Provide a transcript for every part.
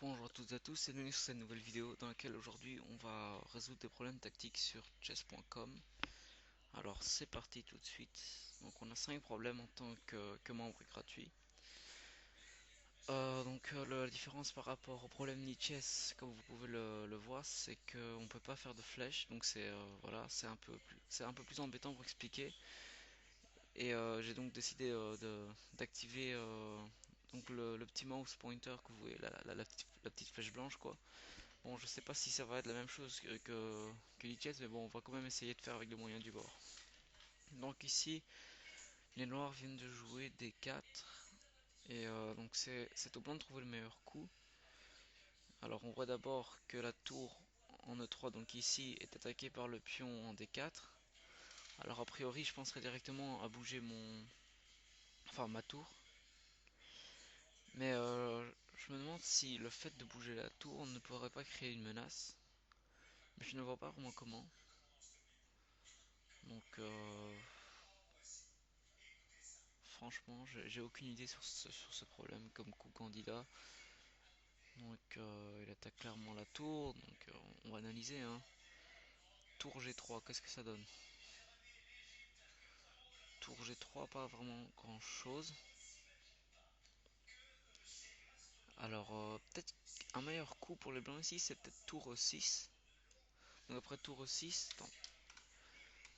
Bonjour à toutes et à tous et bienvenue sur cette nouvelle vidéo dans laquelle aujourd'hui on va résoudre des problèmes tactiques sur chess.com. Alors c'est parti tout de suite. Donc on a 5 problèmes en tant que membre gratuit. La différence par rapport au problème Nichess, comme vous pouvez le voir, c'est qu'on peut pas faire de flèche. Donc voilà, c'est un peu plus embêtant pour expliquer. Et j'ai donc décidé d'activer donc le petit mouse pointer que vous voyez, la petite flèche blanche quoi. Bon, je sais pas si ça va être la même chose que Lichess, mais bon, on va quand même essayer de faire avec les moyens du bord. Donc ici, les noirs viennent de jouer D4, et donc c'est au blanc de trouver le meilleur coup. Alors on voit d'abord que la tour en E3, donc ici, est attaquée par le pion en D4. Alors a priori, je penserais directement à bouger ma tour. Mais je me demande si le fait de bouger la tour ne pourrait pas créer une menace. Mais je ne vois pas vraiment comment. Donc franchement, j'ai aucune idée sur ce problème comme coup candidat. Donc il attaque clairement la tour. Donc on va analyser. Hein. Tour G3, qu'est-ce que ça donne? Tour G3, pas vraiment grand chose. Alors peut-être un meilleur coup pour les blancs ici, c'est peut-être tour E6. Donc après tour E6,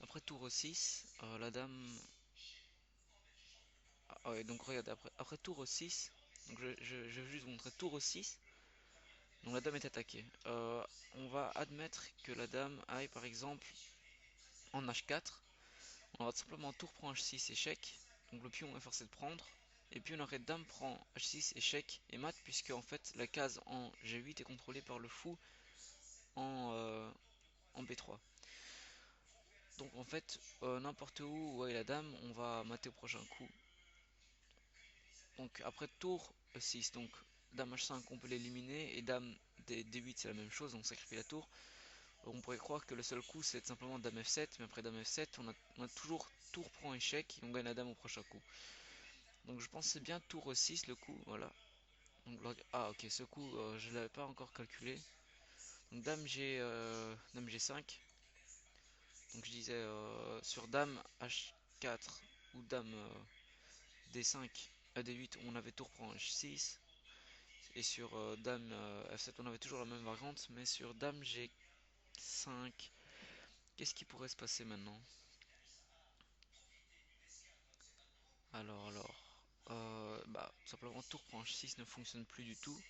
après tour E6, la dame. Ah ouais, donc regarde, après tour E6, donc je vais juste vous montrer tour E6. Donc la dame est attaquée. On va admettre que la dame aille par exemple en H4. On va tout simplement tour prend H6 échec. Donc le pion est forcé de prendre. Et puis on aurait dame prend H6 échec et mat puisque en fait la case en G8 est contrôlée par le fou en B3. Donc en fait n'importe où est la dame, on va mater au prochain coup. Donc après tour E6, donc dame H5 on peut l'éliminer et dame D8 c'est la même chose, on sacrifie la tour. On pourrait croire que le seul coup c'est simplement dame F7, mais après dame F7 on a toujours tour prend échec et on gagne la dame au prochain coup. Donc je pense que c'est bien tour E6 le coup, voilà. Donc, ah ok, ce coup je ne l'avais pas encore calculé. Donc dame G5. Donc je disais sur dame H4 ou dame D5, D8 on avait tour prend H6. Et sur dame F7 on avait toujours la même variante, mais sur dame G5, qu'est-ce qui pourrait se passer maintenant? Tout simplement tour prend H6 ne fonctionne plus du tout.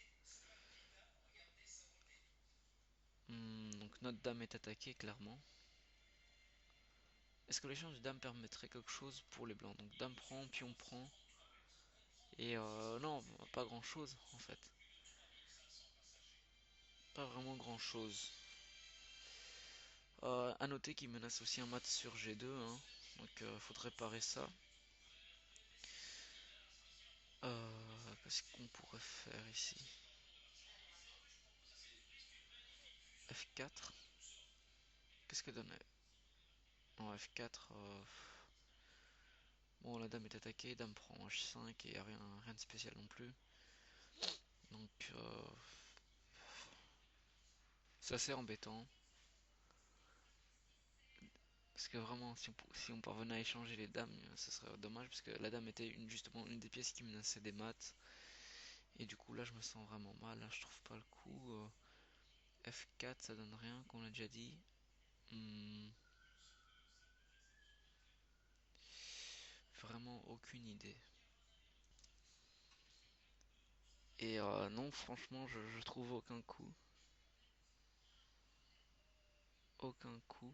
Donc notre dame est attaquée clairement. Est-ce que l'échange de dame permettrait quelque chose pour les blancs? Donc dame prend, pion prend. Et non, pas grand chose en fait. Pas vraiment grand chose. À noter qu'il menace aussi un mat sur G2. Hein. Donc faudrait parer ça. Qu'est-ce qu'on pourrait faire ici? F4. Qu'est-ce que donne? En F4. Bon, la dame est attaquée, dame prend H5 et rien de spécial non plus. Donc, c'est assez embêtant. Parce que vraiment, si on parvenait à échanger les dames, ce serait dommage. Parce que la dame était justement une des pièces qui menaçait des maths. Et du coup, là, je me sens vraiment mal. Là, je trouve pas le coup. F4, ça donne rien, qu'on l'a déjà dit. Hmm, vraiment aucune idée. Et non, franchement, je trouve aucun coup. Aucun coup.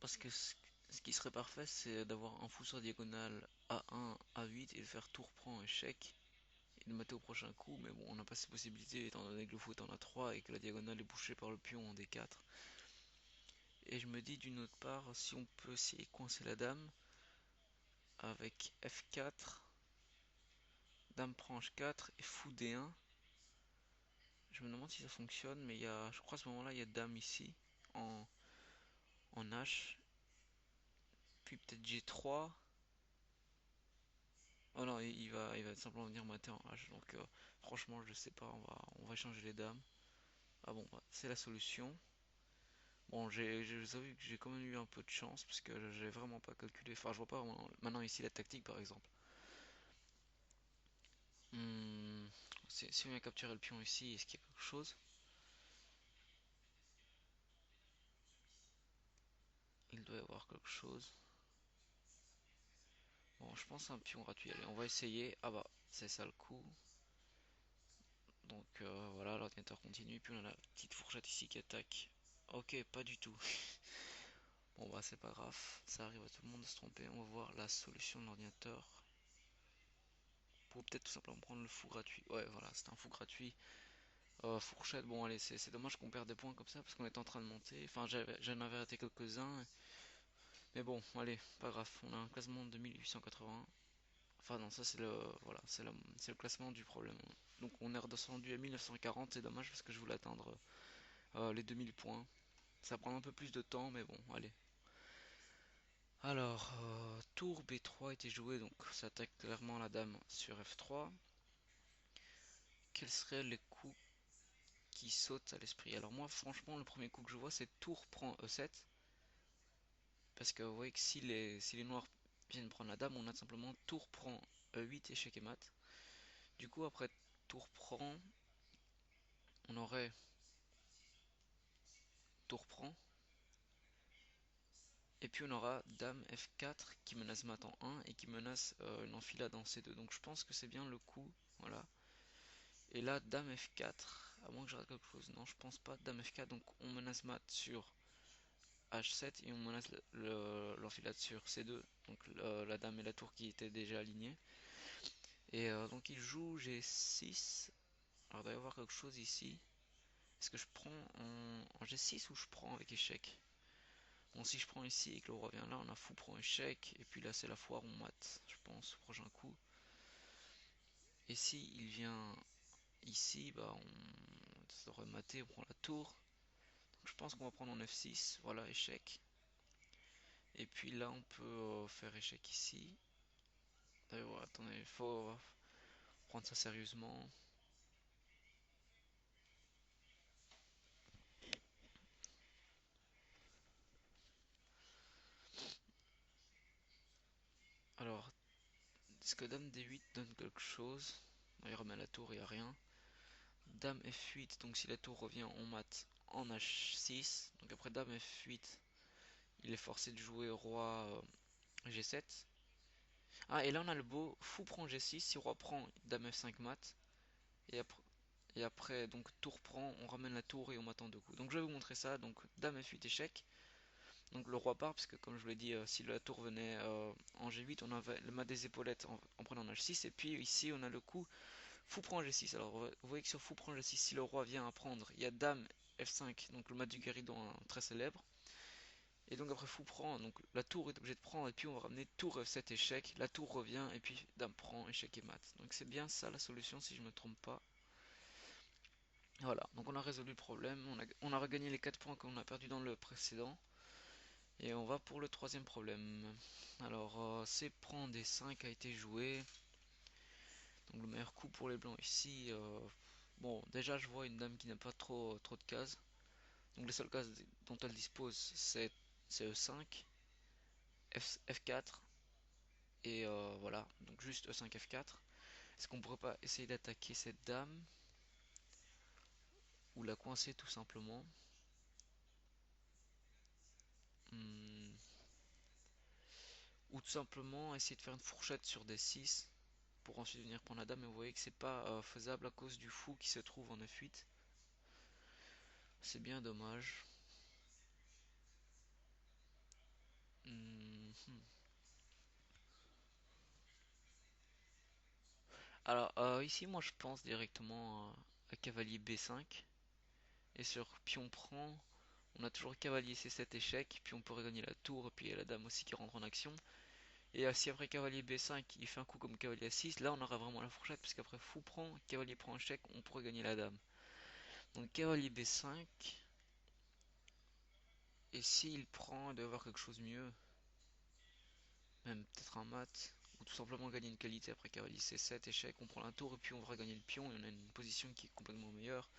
Parce que ce qui serait parfait, c'est d'avoir un fou sur diagonale A1, A8 et de faire tour prend échec et de mater au prochain coup. Mais bon, on n'a pas ces possibilités étant donné que le fou est en A3 et que la diagonale est bouchée par le pion en D4. Et je me dis d'une autre part, si on peut essayer de coincer la dame avec F4, dame prend H4 et fou D1. Je me demande si ça fonctionne, mais je crois à ce moment-là, il y a dame ici en, en H. Puis peut-être G3. Oh non, il va simplement venir mater en H. Donc franchement, je sais pas, on va échanger les dames. Ah bon, bah, c'est la solution. Bon, je vous avoue que j'ai quand même eu un peu de chance parce que j'ai vraiment pas calculé. Enfin, je vois pas vraiment maintenant ici la tactique par exemple. Hmm, si on vient capturer le pion ici, est-ce qu'il y a quelque chose? Il doit y avoir quelque chose. Bon, je pense à un pion gratuit. Allez, on va essayer. Ah bah, c'est ça le coup. Donc voilà, l'ordinateur continue. Puis on a la petite fourchette ici qui attaque. Ok, pas du tout. Bon bah c'est pas grave, ça arrive à tout le monde de se tromper. On va voir la solution de l'ordinateur. Pour peut-être tout simplement prendre le fou gratuit. Ouais voilà, c'est un fou gratuit. Fourchette, bon allez, c'est dommage qu'on perde des points comme ça parce qu'on est en train de monter. Enfin j'en avais raté quelques-uns. Mais bon, allez, pas grave. On a un classement de 1880. Enfin non, ça c'est le voilà, c'est le classement du problème. Donc on est redescendu à 1940, c'est dommage parce que je voulais atteindre les 2000 points. Ça prend un peu plus de temps, mais bon, allez. Alors, tour B3 était joué, donc ça attaque clairement la dame sur F3. Quels seraient les coups qui sautent à l'esprit? Alors moi, franchement, le premier coup que je vois, c'est tour prend E7. Parce que vous voyez que si les noirs viennent prendre la dame, on a simplement tour prend E8, échec et mat. Du coup, après tour prend, on aurait tour prend. Et puis on aura dame F4 qui menace mat en 1 et qui menace une enfilade en C2. Donc je pense que c'est bien le coup. Voilà. Et là, dame F4, à moins que je rate quelque chose. Non, je pense pas. Dame F4, donc on menace mat sur H7 et on menace l'enfilade sur C2. Donc la dame et la tour qui étaient déjà alignées. Et donc il joue G6. Alors il doit y avoir quelque chose ici. Est-ce que je prends en G6 ou je prends avec échec? Bon, si je prends ici et que le roi vient là, on a fou prend échec. Et puis là, c'est la foire, on mate, je pense, au prochain coup. Et si il vient ici, bah on devrait mater, on prend la tour. Je pense qu'on va prendre en F6, voilà, échec. Et puis là, on peut faire échec ici. D'ailleurs, attendez, il faut prendre ça sérieusement. Alors, est-ce que Dame D8 donne quelque chose? Non, il remet la tour, il n'y a rien. Dame F8, donc si la tour revient, on mate en H6. Donc après Dame F8, il est forcé de jouer roi G7. Ah, et là on a le beau fou prend G6, si roi prend, Dame F5 mat. Et après, donc tour prend, on ramène la tour et on m'attend deux coups. Donc je vais vous montrer ça. Donc dame F8 échec. Donc le roi part, parce que comme je vous l'ai dit, si la tour venait en G8, on avait le mat des épaulettes en prenant H6. Et puis ici on a le coup fou prend G6. Alors vous voyez que sur fou prend G6, si le roi vient à prendre, il y a dame F5, donc le mat du guéridon très célèbre. Et donc après fou prend, donc la tour est obligée de prendre, et puis on va ramener tour F7 échec, la tour revient, et puis dame prend, échec et mat. Donc c'est bien ça la solution si je me trompe pas. Voilà, donc on a résolu le problème, on a regagné les 4 points qu'on a perdu dans le précédent. Et on va pour le troisième problème. Alors, C prend D5 a été joué. Donc le meilleur coup pour les blancs ici. Bon, déjà je vois une dame qui n'a pas trop de cases. Donc les seules cases dont elle dispose, c'est E5, F4 et voilà. Donc juste E5, F4. Est-ce qu'on pourrait pas essayer d'attaquer cette dame ou la coincer tout simplement? Hmm. Ou tout simplement essayer de faire une fourchette sur D6 pour ensuite venir prendre la dame. Mais vous voyez que c'est pas faisable à cause du fou qui se trouve en F8. C'est bien dommage. Hmm. Alors ici moi je pense directement à cavalier B5. Et sur pion prend, on a toujours cavalier C7 échec. Puis on pourrait gagner la tour. Et puis il y a la dame aussi qui rentre en action. Et si après cavalier B5 il fait un coup comme cavalier A6, là on aura vraiment la fourchette. Parce qu'après fou prend, cavalier prend échec, on pourrait gagner la dame. Donc cavalier B5. Et s'il prend, il doit y avoir quelque chose de mieux. Même peut-être un mat. pour tout simplement gagner une qualité. Après cavalier C7, échec, on prend la tour et puis on va gagner le pion et on a une position qui est complètement meilleure.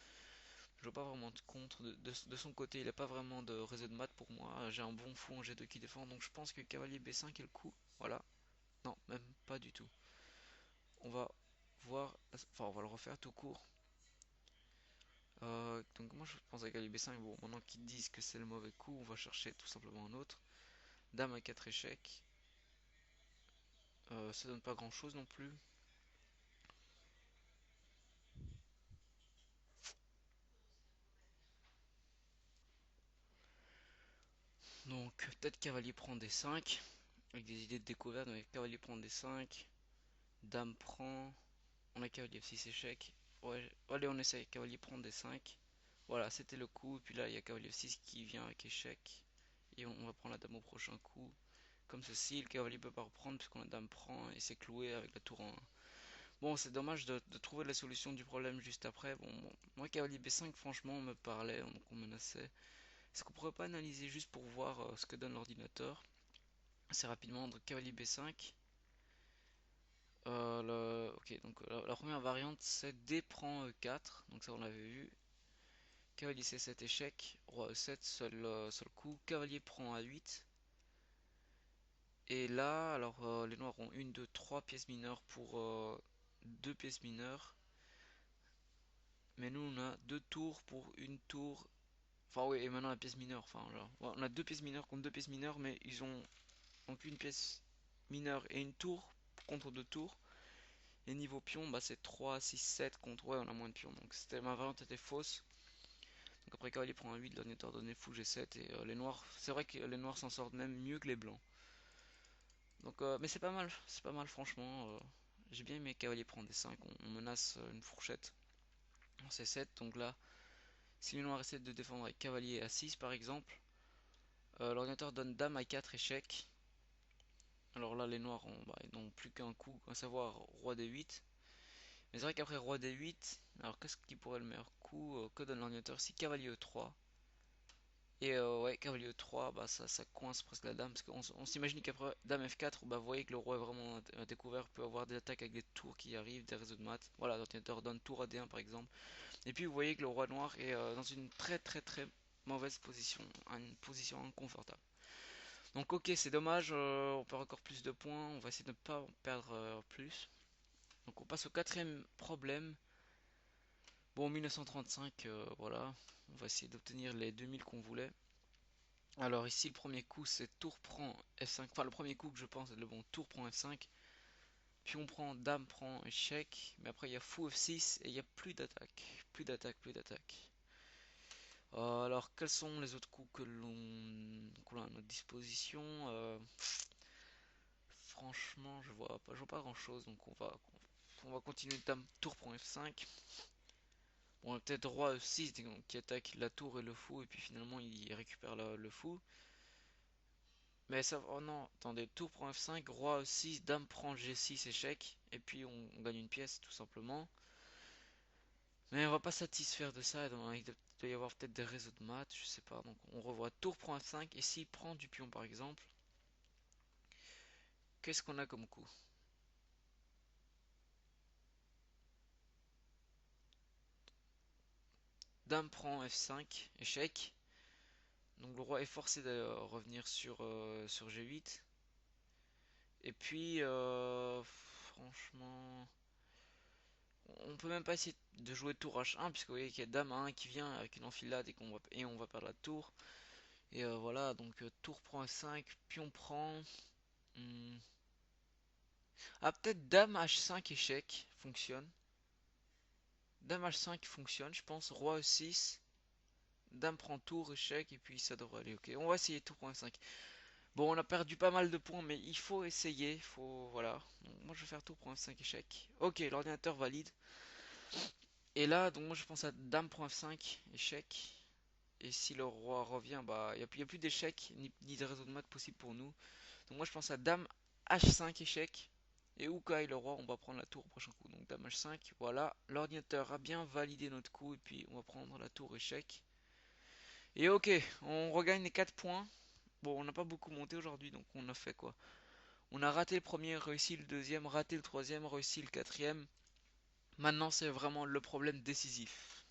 Je vois pas vraiment de contre. De son côté, il n'a pas vraiment de réseau de maths pour moi. J'ai un bon fou en G2 qui défend, donc je pense que cavalier B5 est le coup. Voilà. Non, même pas du tout. On va voir, enfin on va le refaire tout court. Donc moi je pense à cavalier B5. Bon, maintenant qu'ils disent que c'est le mauvais coup, on va chercher tout simplement un autre. Dame à 4 échecs. Ça donne pas grand chose non plus. Donc peut-être cavalier prend D5. Avec des idées de découverte, donc cavalier prend D5. Dame prend. On a cavalier F6 échec. Ouais, allez on essaye. Cavalier prend D5. Voilà, c'était le coup. Et puis là il y a cavalier F6 qui vient avec échec. Et on va prendre la dame au prochain coup. Comme ceci, le cavalier peut pas reprendre puisqu'on la dame prend et c'est cloué avec la tour en 1. Bon, c'est dommage de trouver la solution du problème juste après. Bon, moi cavalier B5 franchement on me parlait, donc on menaçait. Est-ce qu'on pourrait pas analyser juste pour voir ce que donne l'ordinateur assez rapidement? Donc cavalier B5. Ok, donc la première variante c'est D prend E4, donc ça on l'avait vu. Cavalier C7 échec, roi E7 seul coup, cavalier prend A8. Et là, alors les noirs ont une, deux, trois pièces mineures pour deux pièces mineures. Mais nous on a deux tours pour une tour. Enfin oui, et maintenant la pièce mineure. Enfin genre, ouais, on a deux pièces mineures contre deux pièces mineures, mais ils ont donc une pièce mineure et une tour contre deux tours. Et niveau pion, bah c'est 3, 6, 7 contre. Ouais, on a moins de pions. Donc ma variante était fausse. Donc après cavalier prend un 8, l'ordinateur donnait fou G7. Et les noirs, c'est vrai que les noirs s'en sortent même mieux que les blancs. Donc, mais c'est pas mal franchement. J'ai bien aimé cavalier prend D5. On menace une fourchette en C7. Donc là, si les noirs essaient de défendre avec cavalier A6 par exemple, l'ordinateur donne dame à 4 échec. Alors là, les noirs n'ont plus qu'un coup, à savoir roi D8. Mais c'est vrai qu'après roi D8, alors qu'est-ce qui pourrait le meilleur coup? Que donne l'ordinateur si cavalier E3? Et ouais, cavalier E3, bah ça coince presque la dame, parce qu'on s'imagine qu'après dame F4, bah vous voyez que le roi est vraiment à découvert, peut avoir des attaques avec des tours qui arrivent, des réseaux de maths. Voilà, l'ordinateur donne tour à D1 par exemple. Et puis vous voyez que le roi noir est dans une très mauvaise position, une position inconfortable. Donc ok, c'est dommage, on perd encore plus de points, on va essayer de ne pas en perdre plus. Donc on passe au quatrième problème. Bon, 1935, voilà, on va essayer d'obtenir les 2000 qu'on voulait. Alors ici, le premier coup, c'est tour prend F5. Enfin, le premier coup que je pense, c'est le bon tour prend F5. Puis on prend dame prend échec. Mais après, il y a fou F6 et il n'y a plus d'attaque. Plus d'attaque, plus d'attaque. Alors, quels sont les autres coups que l'on a à notre disposition? Franchement, je vois pas grand chose. Donc on va continuer dame tour prend F5. Bon, peut-être roi E6 qui attaque la tour et le fou. Et puis finalement, il récupère le fou. Mais ça, oh non, attendez, tour prend F5, roi E6, dame prend G6, échec, et puis on gagne une pièce tout simplement. Mais on va pas satisfaire de ça, donc il doit y avoir peut-être des réseaux de maths, je sais pas. Donc on revoit tour prend F5, et s'il prend du pion par exemple, qu'est-ce qu'on a comme coup? Dame prend F5, échec. Donc le roi est forcé de revenir sur G8. Et puis, franchement, on peut même pas essayer de jouer tour H1 puisque vous voyez qu'il y a dame 1 qui vient avec une enfilade et on va perdre la tour. Et voilà, donc tour prend F5, pion prend. Hmm. Ah, peut-être dame H5 échec fonctionne. Dame H5 fonctionne, je pense. Roi E6, dame prend tour, échec, et puis ça devrait aller. Ok, on va essayer tour prend F5. Bon, on a perdu pas mal de points, mais il faut essayer. Faut, voilà. Donc, moi, je vais faire tour prend F5 échec. Ok, l'ordinateur valide. Et là, donc moi, je pense à dame prend F5 échec. Et si le roi revient, bah, y a plus d'échecs, ni de réseau de maths possible pour nous. Donc moi je pense à dame H5 échec. Et où caille le roi, on va prendre la tour au prochain coup. Donc dame H5, voilà. L'ordinateur a bien validé notre coup et puis on va prendre la tour échec. Et ok, on regagne les 4 points. Bon, on n'a pas beaucoup monté aujourd'hui, donc on a fait quoi? On a raté le premier, réussi le deuxième, raté le troisième, réussi le quatrième. Maintenant, c'est vraiment le problème décisif.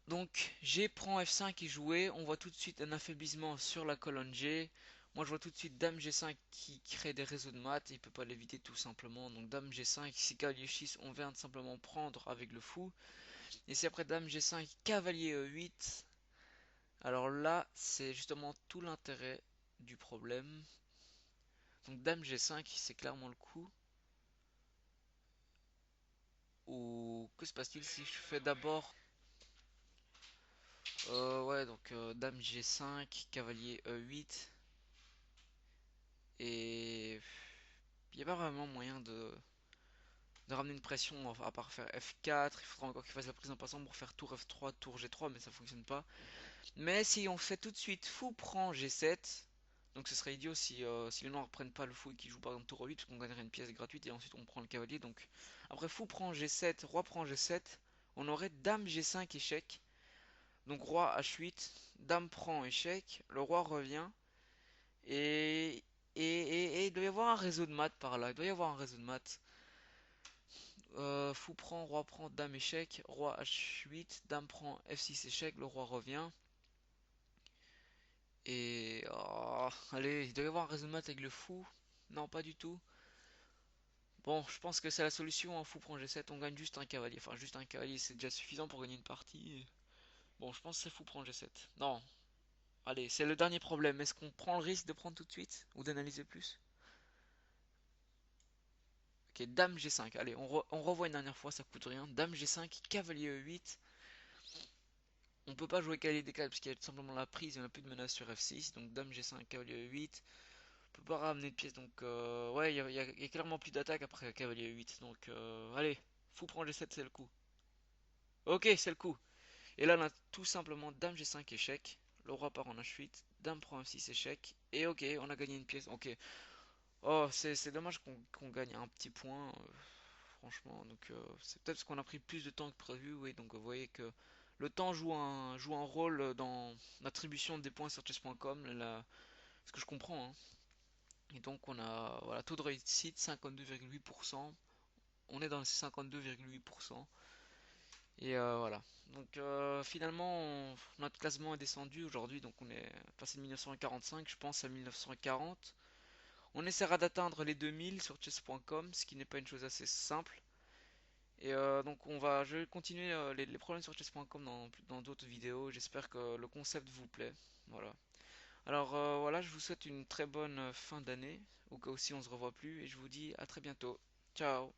Donc, G prend F5 et joué. On voit tout de suite un affaiblissement sur la colonne G. Moi, je vois tout de suite Dame G5 qui crée des réseaux de maths. Il peut pas l'éviter tout simplement. Donc, Dame G5, si cavalier 6, on vient de simplement prendre avec le fou. Et si après Dame G5, cavalier E8. Alors là, c'est justement tout l'intérêt du problème. Donc, Dame G5, c'est clairement le coup. Ou que se passe-t-il si je fais d'abord ouais, donc Dame G5, cavalier E8. Et il n'y a pas vraiment moyen de ramener une pression à part faire F4. Il faudra encore qu'il fasse la prise en passant pour faire tour F3, tour G3, mais ça fonctionne pas. Mais si on fait tout de suite fou prend G7, donc ce serait idiot si les noirs prennent pas le fou et qu'ils jouent par exemple tour E8, parce qu'on gagnerait une pièce gratuite et ensuite on prend le cavalier. Donc après fou prend G7, roi prend G7, on aurait Dame G5 échec. Donc roi H8, Dame prend échec, le roi revient. Et, et il doit y avoir un réseau de maths par là. Il doit y avoir un réseau de maths. Fou prend, roi prend, dame échec, roi H8, dame prend F6 échec, le roi revient. Et oh, allez, il doit y avoir un réseau de maths avec le fou. Non, pas du tout. Bon, je pense que c'est la solution. Fou prend G7, on gagne juste un cavalier. Enfin, juste un cavalier, c'est déjà suffisant pour gagner une partie. Bon, je pense que c'est fou prend G7. Non, allez, c'est le dernier problème. Est-ce qu'on prend le risque de prendre tout de suite ou d'analyser plus? Ok, Dame G5. Allez, on revoit une dernière fois, ça coûte rien. Dame G5, cavalier E8. On peut pas jouer cavalier D4 parce qu'il y a tout simplement la prise et on n'a plus de menace sur F6. Donc Dame G5, cavalier E8. On peut pas ramener de pièces. Donc ouais, il y a clairement plus d'attaque après cavalier E8. Donc allez, fou prend G7, c'est le coup. Ok, c'est le coup. Et là, on a tout simplement Dame G5 échec. Le roi part en H8. Dame prend F6 échec. Et ok, on a gagné une pièce. Ok. Oh, c'est dommage qu'on gagne un petit point. Franchement, donc c'est peut-être parce qu'on a pris plus de temps que prévu, oui, donc vous voyez que le temps joue un rôle dans l'attribution des points sur chess.com, ce que je comprends, hein. Et donc on a voilà, taux de réussite 52,8%, on est dans les 52,8%, et voilà. Donc finalement, notre classement est descendu aujourd'hui, donc on est passé de 1945, je pense, à 1940. On essaiera d'atteindre les 2000 sur chess.com, ce qui n'est pas une chose assez simple. Et donc je vais continuer les problèmes sur chess.com dans d'autres vidéos. J'espère que le concept vous plaît. Voilà. Alors voilà, je vous souhaite une très bonne fin d'année, au cas où si on se revoit plus, et je vous dis à très bientôt. Ciao.